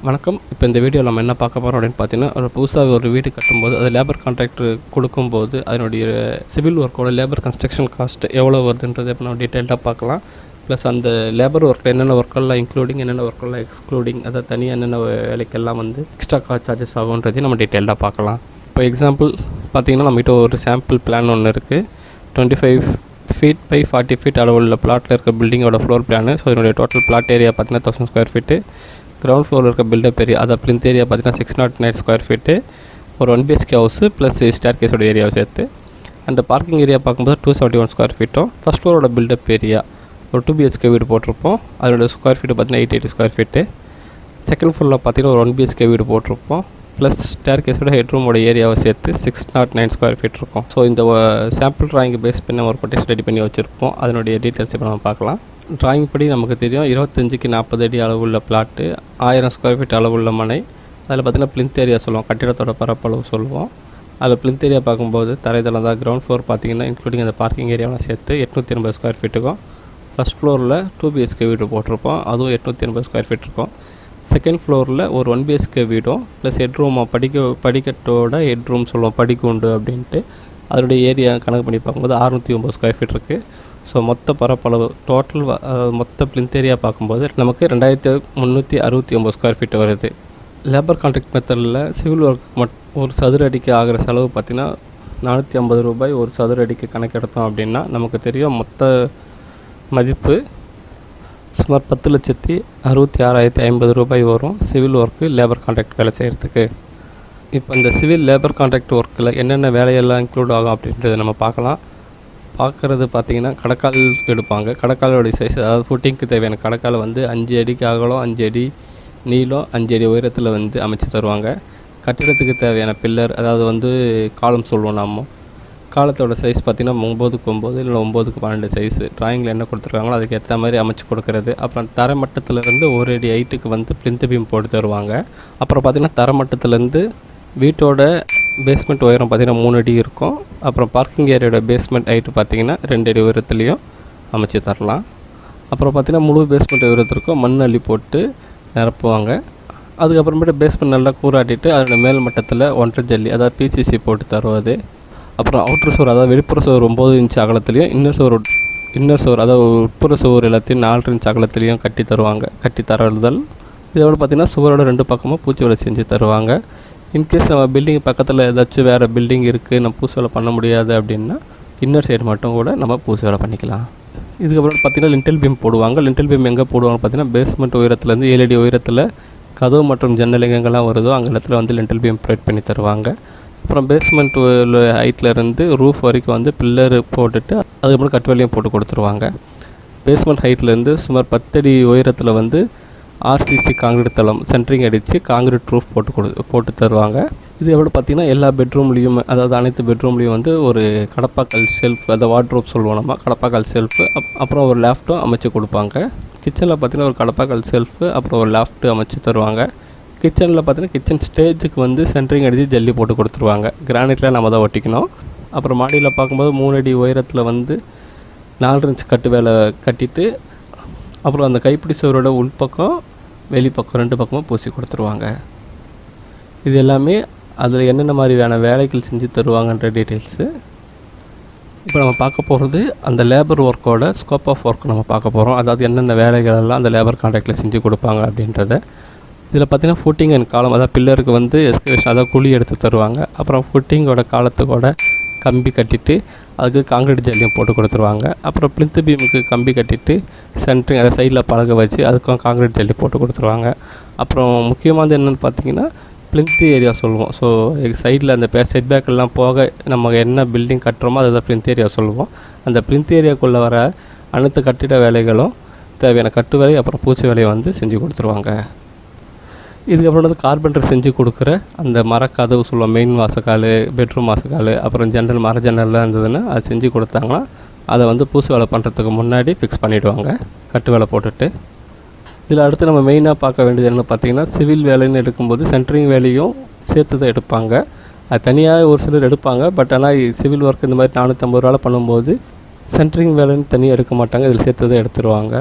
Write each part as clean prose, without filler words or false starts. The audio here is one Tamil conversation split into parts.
வணக்கம். இப்போ இந்த வீடியோவில் நம்ம என்ன பார்க்க போகிறோம் அப்படின்னு பார்த்தீங்கன்னா, புதுசாக ஒரு வீடு கட்டும்போது அது லேபர் கான்ட்ராக்டர் கொடுக்கும்போது அதனுடைய சிவில் ஒர்க்கோட லேபர் கன்ஸ்ட்ரக்ஷன் காஸ்ட் எவ்வளோ வருதுன்றதை இப்போ நம்ம டீட்டெயில்டாக பார்க்கலாம். ப்ளஸ் அந்த லேபர் ஒர்க்கில் என்னென்ன ஒர்க்கெல்லாம் இன்க்ளூடிங், என்னென்ன ஒர்க்கெல்லாம் எக்ஸ்க்ளூடிங், அதை தனியாக என்னென்ன வேலைக்கெல்லாம் எக்ஸ்ட்ரா காஸ்ட் சார்ஜஸ் ஆகுன்றதையும் நம்ம டீட்டெயில்டாக பார்க்கலாம். இப்போ எக்ஸாம்பிள் பார்த்திங்கன்னா, நம்மகிட்ட ஒரு சாம்பிள் பிளான் ஒன்று இருக்குது. 25 feet by 40 feet அளவுள்ள பிளாட்டில் இருக்க பில்டிங்கோட ஃப்ளோர் பிளானு. ஸோ இதனுடைய டோட்டல் பிளாட் ஏரியா பார்த்தீங்கன்னா 1000 ஸ்கொயர் ஃபீட்டு. கிரவுண்ட் ஃப்ளோரில் இருக்க பில்டப் ஏரியா, அதை பிளிந்த் ஏரியா பார்த்தீங்கன்னா 609 ஸ்கொயர் ஃபீட்டு. ஒரு 1 BHK ஹவுஸு ப்ளஸ் ஸ்டேர் கேஸோட ஏரியாவை சேர்த்து. அந்த பார்க்கிங் ஏரியா பார்க்கும்போது 271 ஸ்கொயர் ஃபீட்டும். ஃபஸ்ட் ஃப்ளோரோட பில்டப் ஏரியா ஒரு 2 BHK வீடு போட்டிருப்போம். அதோட ஸ்கொயர் ஃபீட்டு பார்த்தீங்கன்னா 880 ஸ்கொயர் ஃபீட்டு. செகண்ட் ஃப்ளோரில் பார்த்தீங்கன்னா ஒரு 1 BHK வீடு போட்டிருப்போம். ப்ளஸ் ஸ்டேர் கேஸோட ஹெட்ரூமோட ஏரியாவை சேர்த்து 609 ஸ்கொயர் ஃபீட் இருக்கும். ஸோ இந்த சாம்பிள் ட்ராயிங் பேஸ் பண்ணி ஒரு கொட்டேஷன் ரெடி பண்ணி வச்சுருப்போம். அதனுடைய டீட்டெயில்ஸ் இப்போ நம்ம பார்க்கலாம். ட்ராயிங் படி நமக்கு தெரியும் 25க்கு 40 அடி அளவுள்ள பிளாட்டு, 1000 ஸ்கொயர் ஃபீட் அளவுள்ள மனை. அதில் பார்த்திங்கன்னா பிளிந்த் ஏரியா சொல்லுவோம், கட்டிடத்தோட பரப்பளவு சொல்லுவோம். அதில் பிளிந்த் ஏரியா பார்க்கும்போது தரைதளம் தான். கிரவுண்ட் ஃப்ளோர் பார்த்திங்கன்னா இன்க்ளூடிங் அந்த பார்க்கிங் ஏரியாவெலாம் சேர்த்து 880 ஸ்கொயர் ஃபீட்டுக்கும். ஃபஸ்ட் ஃப்ளோரில் 2 BHK வீடு போட்டிருப்போம், அதுவும் 880 ஸ்கொயர் ஃபீட் இருக்கும். செகண்ட் ஃப்ளோரில் ஒரு 1 BHK வீடும் ப்ளஸ் ஹெட்ரூம், படிக்கட்டோட ஹெட்ரூம் சொல்லுவோம், படிக்குண்டு அப்படின்ட்டு. அதனுடைய ஏரியா கணக்கு பண்ணி பார்க்கும்போது 609 ஸ்கொயர் ஃபீட் இருக்குது. ஸோ மொத்த பரப்பளவு டோட்டல் மொத்த பிளிந்த் ஏரியா பார்க்கும்போது நமக்கு 2369 ஸ்கொயர் ஃபீட் வருது. லேபர் கான்ட்ராக்ட் மெத்தடில் சிவில் ஒர்க் ஒரு சதுர அடிக்கு ஆகிற செலவு பார்த்திங்கன்னா 450 ரூபாய் ஒரு சதுர அடிக்கு கணக்கெடுத்தோம் அப்படின்னா நமக்கு தெரியும் மொத்த மதிப்பு சுமார் 10,66,050 ரூபாய் வரும் சிவில் ஒர்க்கு லேபர் கான்ட்ராக்ட் வேலை செய்கிறதுக்கு. இப்போ இந்த சிவில் லேபர் கான்ட்ராக்ட் ஒர்க்கில் என்னென்ன வேலையெல்லாம் இன்க்ளூட் ஆகும் அப்படின்றத நம்ம பார்க்கலாம். பார்க்குறது பார்த்திங்கன்னா கடக்கால் எடுப்பாங்க. கடக்காலோடைய சைஸ், அதாவது ஃபுட்டிங்க்கு தேவையான கடக்கால் 5 அடிக்கு அகலம், 5 அடி நீளம், 5 அடி உயரத்தில் அமைச்சு தருவாங்க. கட்டிடத்துக்கு தேவையான பில்லர், அதாவது காலம் சொல்லுவோம் நம்ம. காலத்தோட சைஸ் பார்த்திங்கன்னா 9க்கு 9 இல்லை 9க்கு 12 சைஸு. ட்ராயிங்கில் என்ன கொடுத்துருக்காங்களோ அதுக்கு ஏற்ற மாதிரி அமைச்சு கொடுக்குறது. அப்புறம் தரமட்டத்திலேருந்து 1 அடி ஹைட்டுக்கு பிளிந்த் பீம் போட்டு தருவாங்க. அப்புறம் பார்த்திங்கன்னா தரமட்டத்திலேருந்து வீட்டோட பேஸ்மெண்ட் உயரம் பார்த்திங்கன்னா 3 அடி இருக்கும். அப்புறம் பார்க்கிங் ஏரியாவோட பேஸ்மெண்ட் ஹைட்டு பார்த்திங்கன்னா 2 அடி உயரத்துலேயும் அமைச்சு தரலாம். அப்புறம் பார்த்திங்கன்னா முழு பேஸ்மெண்ட் உயரத்திற்கும் மண் அள்ளி போட்டு நிரப்புவாங்க. அதுக்கப்புறமேட்டு பேஸ்மெண்ட் நல்லா கூறாட்டிட்டு அதோட மேல் மட்டத்தில் 1.5 ஜல்லி, அதாவது PCC போட்டு தருவது. அப்புறம் அவுட்ரு சுவர், அதாவது வெளிப்புற சுவர் 9 இன்ச் அகலத்துலேயும், இன்னர் சுவர் அதாவது உட்புற சுவர் எல்லாத்தையும் 4 இன்ச் அகலத்துலேயும் கட்டி தருவாங்க. கட்டி தருதல். இதோட பார்த்திங்கன்னா சுவரோட 2 பக்கமும் பூச்சி வேலை செஞ்சு தருவாங்க. இன்கேஸ் நம்ம பில்டிங் பக்கத்தில் ஏதாச்சும் வேறு பில்டிங் இருக்குது, நம்ம பூசி வேலை பண்ண முடியாது அப்படின்னா இன்னர் சைடு மட்டும் கூட நம்ம பூசி வேலை பண்ணிக்கலாம். இதுக்கப்புறம் பார்த்திங்கன்னா லிண்டல் பீம் போடுவாங்க. லிண்டல் பீம் எங்கே போடுவாங்க பார்த்திங்கன்னா பேஸ்மெண்ட் உயரத்துலேருந்து 7 அடி உயரத்தில் கதவு மற்றும் ஜன்னல் எங்கெங்கெல்லாம் வருதோ அங்கே இடத்துல லிண்டல் பீம் ப்ரொவைட் பண்ணி தருவாங்க. அப்புறம் பேஸ்மெண்ட் ஹைட்லேருந்து ரூஃப் வரைக்கும் பில்லர் போட்டுட்டு அதுக்கப்புறம் கட்டு வேலையும் போட்டு கொடுத்துருவாங்க. பேஸ்மெண்ட் ஹைட்லேருந்து சுமார் 10 அடி உயரத்தில் RCC காங்கிரீட் தளம் சென்ட்ரிங் அடித்து காங்கிரீட் ரூஃப் போட்டு தருவாங்க. இது எப்படி பார்த்திங்கன்னா எல்லா பெட்ரூம்லேயும், அதாவது அனைத்து பெட்ரூம்லேயும் ஒரு கடப்பாக்கல் ஷெல்ஃப், அதை வார்ட்ரோப் சொல்லுவோம் நம்ம, கடப்பாக்கல் ஷெல்ஃபு, அப்புறம் ஒரு லேஃப்ட்டும் அமைச்சு கொடுப்பாங்க. கிச்சனில் பார்த்திங்கன்னா ஒரு கடப்பாக்கல் ஷெல்ஃபு, அப்புறம் ஒரு லேஃப்ட்டு அமைச்சு தருவாங்க. கிச்சனில் பார்த்திங்கன்னா கிச்சன் ஸ்டேஜுக்கு சென்ட்ரிங் அடித்து ஜல்லி போட்டு கொடுத்துருவாங்க. கிரானைட்டில் நம்ம தான் ஒட்டிக்கணும். அப்புறம் மாடியில் பார்க்கும்போது 3 அடி உயரத்தில் 4 இன்ச் கட்டு வேலை கட்டிட்டு, அப்புறம் அந்த கைப்பிடி சுவரோட உள்பக்கம் வெளிப்பக்கம் 2 பக்கமும் பூசி கொடுத்துருவாங்க. இது எல்லாமே அதில் என்னென்ன மாதிரியான வேலைகள் செஞ்சு தருவாங்கன்ற டீட்டெயில்ஸு. இப்போ நம்ம பார்க்க போகிறது அந்த லேபர் ஒர்க்கோட ஸ்கோப் ஆஃப் ஒர்க் நம்ம பார்க்க போகிறோம். அதாவது என்னென்ன வேலைகளெல்லாம் அந்த லேபர் கான்ட்ராக்டில் செஞ்சு கொடுப்பாங்க அப்படின்றத. இதில் பார்த்திங்கன்னா ஃபுட்டிங் அண்ட் காலம், அதாவது பில்லருக்கு எஸ்கவேஷன், அதாவது குழி எடுத்து தருவாங்க. அப்புறம் ஃபுட்டிங்கோட காலத்துக்கூட கம்பி கட்டிட்டு அதுக்கு காங்கிரீட் ஜல்லியும் போட்டு கொடுத்துருவாங்க. அப்புறம் பிளிந்த் பீமுக்கு கம்பி கட்டிட்டு சென்ட்ரிங் அதை சைடில் பழக வச்சு அதுக்கும் காங்கிரீட் ஜல்லி போட்டு கொடுத்துருவாங்க. அப்புறம் முக்கியமானது என்னென்னு பார்த்திங்கன்னா பிளிந்த் ஏரியா சொல்லுவோம். ஸோ சைடில் அந்த செட்பேக்கெல்லாம் போக நம்ம என்ன பில்டிங் கட்டுறோமோ அதை பிளிந்த் ஏரியா சொல்லுவோம். அந்த பிளிந்த் ஏரியாக்குள்ளே வர அனைத்து கட்டிட வேலைகளும் தேவையான கட்டு வேலை அப்புறம் பூச்சி வேலையை செஞ்சு கொடுத்துருவாங்க. இதுக்கப்புறம் கார்பெண்டர் செஞ்சு கொடுக்குற அந்த மரக்கதவு சொல்லுவோம், மெயின் வாசக்கால், பெட்ரூம் வாசக்கால், அப்புறம் ஜன்னல், மர ஜன்னல்லாம் இருந்ததுன்னா அது செஞ்சு கொடுத்தாங்கன்னா அதை பூசி வேலை பண்ணுறதுக்கு முன்னாடி ஃபிக்ஸ் பண்ணிவிடுவாங்க கட்டு வேலை போட்டுட்டு. இதில் அடுத்து நம்ம மெயினாக பார்க்க வேண்டியது என்ன பார்த்திங்கன்னா, சிவில் வேலைன்னு எடுக்கும்போது சென்ட்ரிங் வேலையும் சேர்த்து தான் எடுப்பாங்க. அது தனியாக ஒரு சிலர் எடுப்பாங்க. பட் ஆனால் சிவில் ஒர்க் இந்த மாதிரி 450 ரூபாவில் பண்ணும்போது சென்ட்ரிங் வேலைன்னு தனியாக எடுக்க மாட்டாங்க, இதில் சேர்த்து தான் எடுத்துருவாங்க.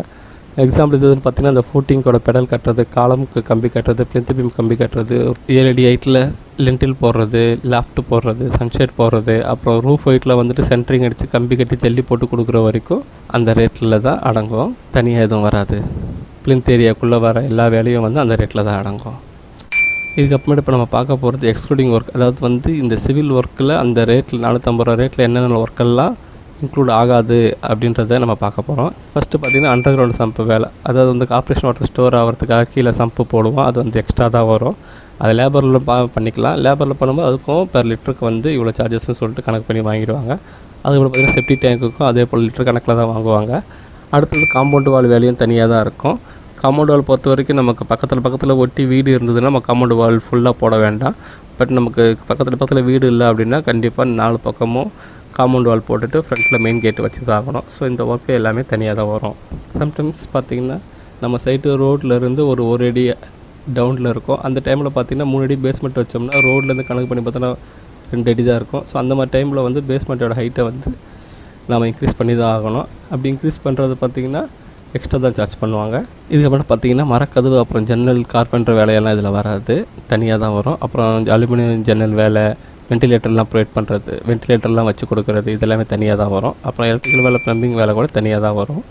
எக்ஸாம்பிள் இதுன்னு பார்த்தீங்கன்னா இந்த ஃபூட்டிங்கோட பெடல் கட்டுறது, காலமுக்கு கம்பி கட்டுறது, பிளிந்த் பீம் கம்பி கட்டுறது, 7 அடி ஹைட்டில் லென்டில் போடுறது, லாஃப்ட் போடுறது, சன்ஷேட் போடுறது, அப்புறம் ரூஃப் ஹைட்டில் வந்துட்டு சென்ட்ரிங் அடித்து கம்பி கட்டி ஜல்லி போட்டு கொடுக்குற வரைக்கும் அந்த ரேட்டில் தான் அடங்கும். தனியாக எதுவும் வராது. பிளிந்த் ஏரியாக்குள்ளே வர எல்லா வேலையும் வந்து அந்த ரேட்டில் தான் அடங்கும். இதுக்கப்புறமேட்டு இப்போ நம்ம பார்க்க போகிறது எக்ஸ்க்ளூடிங் ஒர்க். அதாவது வந்து இந்த சிவில் ஒர்க்கில் அந்த ரேட்டில் 450 ரூபா ரேட்டில் என்னென்ன ஒர்க்கெல்லாம் இன்க்ளூட் ஆகாது அப்படின்றத நம்ம பார்க்க போகிறோம். ஃபஸ்ட்டு பார்த்திங்கன்னா அண்டர் கிரவுண்ட் சம்பு வேலை. அதாவது வந்து கார்ப்பரேஷன் வாட்டர் ஸ்டோர் ஆகிறதுக்காக கீழே சம்பு போடுவோம். அது வந்து எக்ஸ்ட்ரா தான் வரும். அது லேபரில் பண்ணிக்கலாம். லேபரில் பண்ணும்போது அதுக்கும் பெர் லிட்டருக்கு வந்து இவ்வளோ சார்ஜஸ்ன்னு சொல்லிட்டு கணக்கு பண்ணி வாங்கிடுவாங்க. அதுக்கப்புறம் பார்த்திங்கன்னா செப்டி டேங்க்குக்கும் அதே போல் லிட்டர் கணக்கில் தான் வாங்குவாங்க. அடுத்தது காம்பவுண்ட் வால் வேலையும் தனியாக தான் இருக்கும். காம்பவுண்ட் வால் பொறுத்த வரைக்கும் நமக்கு பக்கத்தில் ஒட்டி வீடு இருந்ததுன்னா நம்ம காம்பவுண்ட் வால் ஃபுல்லாக போட வேண்டாம். பட் நமக்கு பக்கத்தில் வீடு இல்லை அப்படின்னா கண்டிப்பாக 4 பக்கமும் காம்பவுண்ட் வால் போட்டுட்டு ஃப்ரண்ட்டில் மெயின் கேட்டு வச்சு தான் ஆகணும். ஸோ இந்த ஒர்க்கு எல்லாமே தனியாக தான் வரும். சம்டைம்ஸ் பார்த்திங்கன்னா நம்ம சைட்டு ரோட்லேருந்து ஒரு அடி டவுனில் இருக்கும். அந்த டைமில் பார்த்திங்கன்னா 3 அடி பேஸ்மெண்ட் வச்சோம்னா ரோட்லேருந்து கணக்கு பண்ணி பார்த்தோன்னா 2 அடி தான் இருக்கும். ஸோ அந்த மாதிரி டைமில் வந்து பேஸ்மெண்ட்டோட ஹைட்டை வந்து நம்ம இன்க்ரீஸ் பண்ணி தான் ஆகணும். அப்படி இன்க்ரீஸ் பண்ணுறது பார்த்திங்கன்னா எக்ஸ்ட்ரா தான் சார்ஜ் பண்ணுவாங்க. இதுக்கப்புறம் பார்த்திங்கன்னா மரக்கதவு அப்புறம் ஜன்னல் கார்பெண்டர் வேலையெல்லாம் இதில் வராது, தனியாக தான் வரும். அப்புறம் அலுமினியம் ஜன்னல் வேலை, வென்டிலேட்டர்லாம் ப்ரொவைட் பண்ணுறது, வென்டிலேட்டர்லாம் வச்சு கொடுக்குறது, இதெல்லாமே தனியாக தான் வரும். அப்புறம் எலக்ட்ரிக்கல் வேலை, ப்ளம்பிங் வேலை கூட தனியாக தான் வரும்.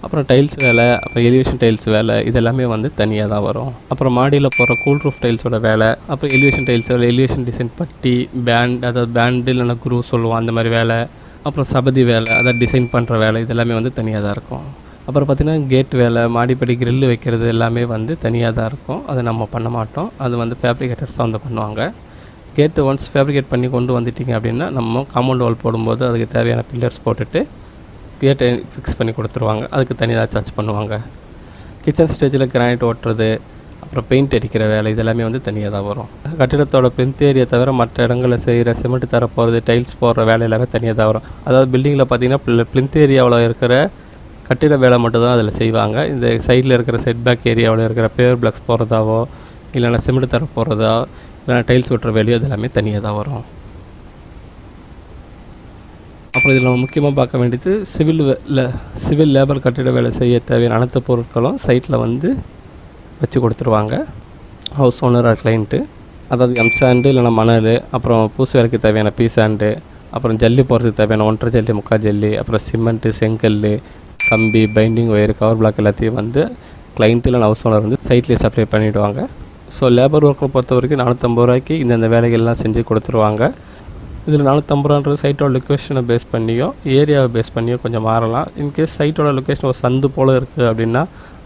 அப்புறம் டைல்ஸ் வேலை, அப்புறம் எலிவேஷன் டைல்ஸ் வேலை, இதெல்லாமே வந்து தனியாக தான் வரும். அப்புறம் மாடியில் போகிற கூல் ரூஃப் டைல்ஸோட வேலை, அப்புறம் எலிவேஷன் டைல்ஸ் வேலை, எலிவேஷன் டிசைன் பட்டி, பேண்ட், அதாவது பேண்டு இல்லைன்னா குரூ சொல்லுவோம் அந்த மாதிரி வேலை, அப்புறம் சபதி வேலை, அதாவது டிசைன் பண்ணுற வேலை, இதெல்லாமே வந்து தனியாக தான் இருக்கும். அப்புறம் பார்த்திங்கன்னா கேட் வேலை, மாடிப்படி கிரில் வைக்கிறது எல்லாமே வந்து தனியாக தான் இருக்கும். அதை நம்ம பண்ண மாட்டோம். அது வந்து ஃபேப்ரிகேட்டர்ஸ் தான் வந்து பண்ணுவாங்க. கேட்டு ஒன்ஸ் ஃபேப்ரிகேட் பண்ணி கொண்டு வந்துட்டிங்க அப்படின்னா நம்ம காம்பவுண்ட் வால் போடும்போது அதுக்கு தேவையான பில்லர்ஸ் போட்டுட்டு கேட்டை ஃபிக்ஸ் பண்ணி கொடுத்துருவாங்க. அதுக்கு தனியாக சார்ஜ் பண்ணுவாங்க. கிச்சன் ஸ்டேஜில் கிரானைட் ஓட்டுறது, அப்புறம் பெயிண்ட் அடிக்கிற வேலை, இதெல்லாமே வந்து தனியாக தான் வரும். கட்டிடத்தோட பிளிந்த் ஏரியா தவிர மற்ற இடங்களில் செய்கிற சிமெண்ட் தர போகிறது, டைல்ஸ் போடுற வேலை எல்லாமே தனியாக தான் வரும். அதாவது பில்டிங்கில் பார்த்திங்கன்னா பிளிந்த் ஏரியாவில் இருக்கிற கட்டிட வேலை மட்டும் தான் அதில் செய்வாங்க. இந்த சைடில் இருக்கிற செட்பேக் ஏரியாவில் இருக்கிற பேவர் பிளாக்ஸ் போகிறதாவோ இல்லைன்னா சிமெண்ட் தர போகிறதா இல்லைனா டைல்ஸ் ஒட்டுற வேலையோ அது எல்லாமே தனியாக தான் வரும். அப்புறம் இதில் நம்ம முக்கியமாக பார்க்க வேண்டியது சிவில் லேபர் கட்டிட வேலை செய்ய தேவையான அனைத்து பொருட்களும் சைட்டில் வந்து வச்சு கொடுத்துருவாங்க ஹவுஸ் ஓனர் கிளைண்ட்டு. அதாவது எம்சாண்டு இல்லைனா மணல், அப்புறம் பூசு வேலைக்கு தேவையான பீசாண்டு, அப்புறம் ஜல்லி போடுறதுக்கு தேவையான 1.5 ஜல்லி 3/4 ஜல்லி, அப்புறம் சிமெண்ட்டு, செங்கல், கம்பி, பைண்டிங் ஒயர், கவர் பிளாக் எல்லாத்தையும் வந்து கிளைண்ட் இல்லை ஹவுஸ் ஓனர் வந்து சைட்லேயே சப்ளை பண்ணிவிடுவாங்க. ஸோ லேபர் ஒர்க்கை பொறுத்த வரைக்கும் 450 ரூபாய்க்கு இந்த வேலைகள்லாம் செஞ்சு கொடுத்துருவாங்க. இதில் 450 ரூபான்றது சைட்டோட லொக்கேஷனை பேஸ் பண்ணியோ ஏரியாவை பேஸ் பண்ணியோ கொஞ்சம் மாறலாம். இன்கேஸ் சைட்டோட லொக்கேஷன் ஒரு சந்து போல் இருக்குது அப்படின்னா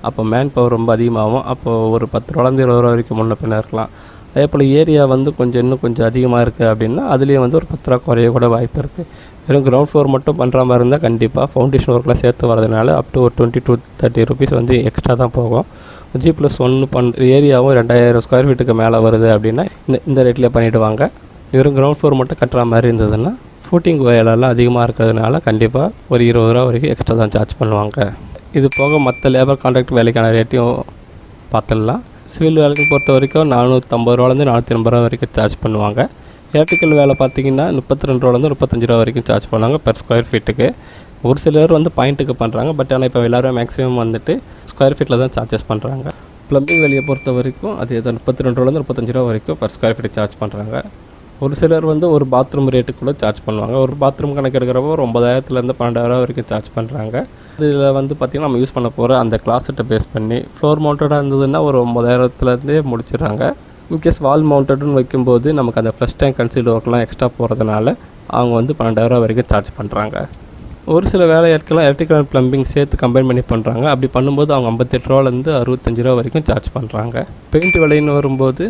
அப்போ மேன் பவர் ரொம்ப அதிகமாகும். அப்போது ஒரு 10 ரூபாலேருந்து 20 ரூபா வரைக்கும் முன்ன பின்ன இருக்கலாம். அதே போல் ஏரியா வந்து இன்னும் கொஞ்சம் அதிகமாக இருக்குது அப்படின்னா அதுலேயும் வந்து ஒரு 10 ரூபா குறைய கூட வாய்ப்பு இருக்குது. வெறும் கிரவுண்ட் ஃப்ளோர் மட்டும் பண்ணுற மாதிரி இருந்தால் கண்டிப்பாக ஃபவுண்டேஷன் ஒர்க்லாம் சேர்த்து வரதுனால அப் டு ஒரு 20 to 30 ருபீஸ் வந்து எக்ஸ்ட்ரா தான் போகும். G+1 ஏரியாவும் 2000 ஸ்கொயர் ஃபீட்டுக்கு மேலே வருது அப்படின்னா இந்த ரேட்லேயே பண்ணிவிடுவாங்க. வெறும் கிரவுண்ட் ஃப்ளோர் மட்டும் கட்டுற மாதிரி இருந்ததுன்னா ஃபூட்டிங் வேலைலாம் அதிகமாக இருக்கிறதுனால கண்டிப்பாக ஒரு 20 ரூபா வரைக்கும் எக்ஸ்ட்ரா தான் சார்ஜ் பண்ணுவாங்க. இது போக மற்ற லேபர் கான்ட்ராக்ட் வேலைக்கான ரேட்டையும் பார்த்துடலாம். சிவில் வேலைக்கு பொறுத்த வரைக்கும் 450 ரூபாலேருந்து 480 ரூபா வரைக்கும் சார்ஜ் பண்ணுவாங்க. எலக்ட்ரிக்கல் வேலை பார்த்திங்கன்னா 32 ரூபாலேருந்து 35 ரூபா வரைக்கும் சார்ஜ் பண்ணுவாங்க பெர் ஸ்கொயர் ஃபீட்டுக்கு. ஒரு சிலர் வந்து பாயிண்ட்டுக்கு பண்ணுறாங்க. பட் ஆனால் இப்போ எல்லோரும் மேக்ஸிமம் வந்துட்டு ஸ்கொயர் ஃபீட்டில் தான் சார்ஜஸ் பண்ணுறாங்க. ப்ளம்பிங் வேலையை பொறுத்த வரைக்கும் அது 32 ரூபாலேருந்து 35 ரூபா வரைக்கும் பெர் ஸ்கொயர் ஃபீட்டுக்கு சார்ஜ் பண்ணுறாங்க. ஒரு சிலர் வந்து ஒரு பாத்ரூம் ரேட்டுக்குள்ளே சார்ஜ் பண்ணுவாங்க. ஒரு பாத்ரூம் கணக்கு எடுக்கிறப்போ ஒரு 9,000லேருந்து 12,000 வரைக்கும் சார்ஜ் பண்ணுறாங்க. இதில் வந்து பார்த்திங்கன்னா நம்ம யூஸ் பண்ண போகிற அந்த கிளாஸட்டை பேஸ் பண்ணி ஃப்ளோர் மவுண்டடாக இருந்ததுன்னா ஒரு 9,000லேருந்தே முடிச்சிடுறாங்க. இன்கேஸ் வால் மவுண்டட்னு வைக்கும்போது நமக்கு அந்த ஃப்ளஷ் டேங்க் கன்சீல்டு ஒர்க்லாம் எக்ஸ்ட்ரா போகிறதுனால அவங்க வந்து 12,000 ரூபா வரைக்கும் சார்ஜ் பண்ணுறாங்க. ஒரு சில வேலையாட்கள்லாம் எலக்ட்ரிக்கல் அண்ட் ப்ளம்பிங் சேர்த்து கம்பைன் பண்ணி பண்ணுறாங்க. அப்படி பண்ணும்போது அவங்க 58 ரூபாலேருந்து 65 ரூபா வரைக்கும் சார்ஜ் பண்ணுறாங்க. பெயிண்ட் விலைன்னு வரும்போது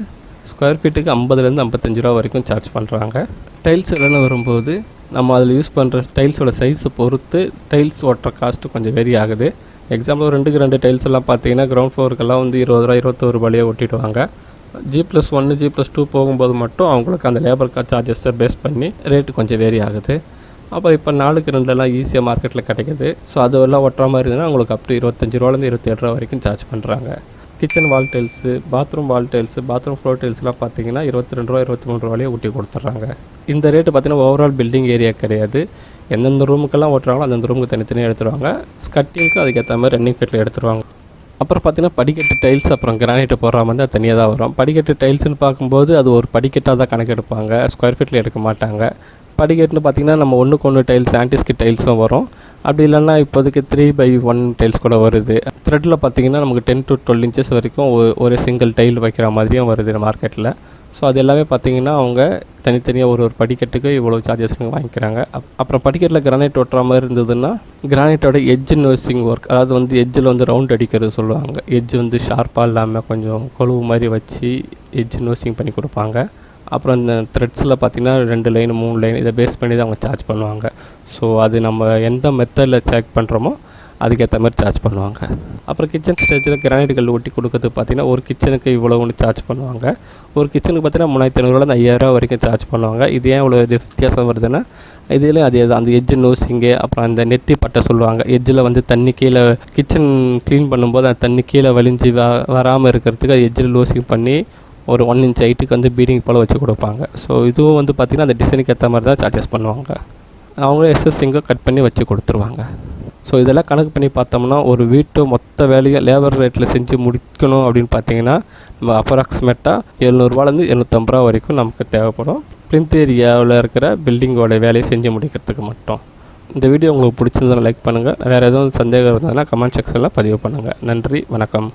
ஸ்கொயர் ஃபீட்டுக்கு 50லேருந்து 55 ரூபா வரைக்கும் சார்ஜ் பண்ணுறாங்க. டைல்ஸ் விலைன்னு வரும்போது நம்ம அதில் யூஸ் பண்ணுற டைல்ஸோட சைஸை பொறுத்து டைல்ஸ் ஓட்டுற காஸ்ட்டு கொஞ்சம் வெரி ஆகுது. எக்ஸாம்பிள் 2க்கு 2 டைல்ஸ் எல்லாம் பார்த்தீங்கன்னா கிரவுண்ட் ஃப்ளோருக்கெல்லாம் வந்து 20 ரூபா 21 ரூபாயே ஒட்டிடுவாங்க. G+1 G+2 போகும்போது மட்டும் அவங்களுக்கு அந்த லேபர் சார்ஜஸை பேஸ் பண்ணி ரேட்டு கொஞ்சம் வேரி ஆகுது. அப்புறம் இப்போ 4க்கு 2 ஈஸியாக மார்க்கெட்டில் கிடைக்குது. ஸோ அதெல்லாம் ஒட்டுற மாதிரி இருந்ததுன்னா அவங்களுக்கு அப் டு 25 ரூபாலேருந்து 27 ரூபா வரைக்கும் சார்ஜ் பண்ணுறாங்க. Kitchen wall tiles, bathroom wall tiles, bathroom floor டைல்ஸ்லாம் பார்த்தீங்கன்னா ₹22 ₹23 ஒட்டி கொடுத்துட்றாங்க. இந்த ரேட்டு பார்த்தீங்கன்னா ஓவரால் பில்டிங் ஏரியா கிடையாது. எந்தெந்த ரூமுக்கெல்லாம் ஓட்டுறாங்களோ அந்தந்த ரூமுக்கு தனித்தனியாக எடுத்துருவாங்க. ஸ்கட்டிங்க்கு அதுக்கேற்ற மாதிரி ரன்னிங் ஃபீட்டில் எடுத்துருவாங்க. அப்புறம் பார்த்தீங்கன்னா படிக்கட்டு டைல்ஸ் அப்புறம் கிரானைட்டு போடுற மாதிரி அது தனியாக தான் வரும். படிக்கட்டு டைல்ஸ்னு பார்க்கும்போது அது ஒரு படிக்கட்டாக தான் கணக்கு எடுப்பாங்க, ஸ்கொயர் ஃபீட்டில் எடுக்க மாட்டாங்க. படிக்கட்டுன்னு பார்த்திங்கன்னா நம்ம ஒன்றுக்கு ஒன்று டைல்ஸ் ஆன்டிஸ்கிட் டைல்ஸும் வரும். அப்படி இல்லைன்னா இப்போதைக்கு 3x1 டைல்ஸ் கூட வருது. த்ரெட்டில் பார்த்திங்கன்னா நமக்கு 10 to 12 இன்ச்சஸ் வரைக்கும் ஒரு சிங்கிள் டைல் வைக்கிற மாதிரியும் வருது மார்க்கெட்டில். ஸோ அது எல்லாமே பார்த்திங்கன்னா அவங்க தனித்தனியாக ஒரு படிக்கட்டுக்கு இவ்வளோ சார்ஜஸ் வாங்கிக்கிறாங்க. அப்புறம் படிக்கட்டில் கிரானைட் ஒட்டுற மாதிரி இருந்ததுன்னா கிரானைட்டோட எட்ஜ் நோசிங் ஒர்க், அதாவது எட்ஜில் ரவுண்ட் அடிக்கிறது சொல்லுவாங்க. எட்ஜ் ஷார்ப்பாக இல்லாமல் கொஞ்சம் கொழுவு மாதிரி வச்சு எட்ஜ் நோசிங் பண்ணி கொடுப்பாங்க. அப்புறம் இந்த த்ரெட்ஸில் பார்த்திங்கன்னா 2 லைன் 3 லைன் இதை பேஸ் பண்ணி தான் அவங்க சார்ஜ் பண்ணுவாங்க. ஸோ அது நம்ம எந்த மெத்தடில் செக் பண்ணுறோமோ அதுக்கேற்ற மாதிரி சார்ஜ் பண்ணுவாங்க. அப்புறம் கிச்சன் ஸ்டேஜில் கிரானைட் கல் ஒட்டி கொடுக்குறது பார்த்திங்கன்னா ஒரு கிச்சனுக்கு இவ்வளோ ஒன்று சார்ஜ் பண்ணுவாங்க. ஒரு கிச்சனுக்கு பார்த்திங்கன்னா ₹3500 ₹5000 வரைக்கும் சார்ஜ் பண்ணுவாங்க. இது ஏன் இவ்வளோ வித்தியாசம் வருதுன்னா இதில் அதே தான், அந்த எட்ஜ் நோசிங்கு அப்புறம் அந்த நெத்தி பட்டை சொல்லுவாங்க. எட்ஜில் தண்ணி கீழே கிச்சன் க்ளீன் பண்ணும்போது அந்த தண்ணி கீழே வலிஞ்சு வராமல் இருக்கிறதுக்கு அது எட்ஜில் நோசிங் பண்ணி ஒரு 1 inch ஹைட்டுக்கு பீடிங் போல் வச்சு கொடுப்பாங்க. ஸோ இதுவும் பார்த்திங்கன்னா அந்த டிசைனுக்கு ஏற்ற மாதிரி தான் சார்ஜஸ் பண்ணுவாங்க. அவங்களே எஸ்எஸ்சிங்கை கட் பண்ணி வச்சு கொடுத்துருவாங்க. ஸோ இதெல்லாம் கணக்கு பண்ணி பார்த்தோம்னா ஒரு வீட்டு மொத்த வேலையும் லேபர் ரேட்டில் செஞ்சு முடிக்கணும் அப்படின்னு பார்த்தீங்கன்னா நம்ம அப்ராக்சிமேட்டாக ₹700 ₹750 வரைக்கும் நமக்கு தேவைப்படும். பிளிந்த் ஏரியாவில் இருக்கிற பில்டிங்கோட வேலையை செஞ்சு முடிக்கிறதுக்கு மட்டும். இந்த வீடியோ உங்களுக்கு பிடிச்சிருந்தா லைக் பண்ணுங்கள். வேறு எதுவும் சந்தேகம் இருந்ததுன்னா கமெண்ட் செக்ஷனில் பதிவு பண்ணுங்கள். நன்றி, வணக்கம்.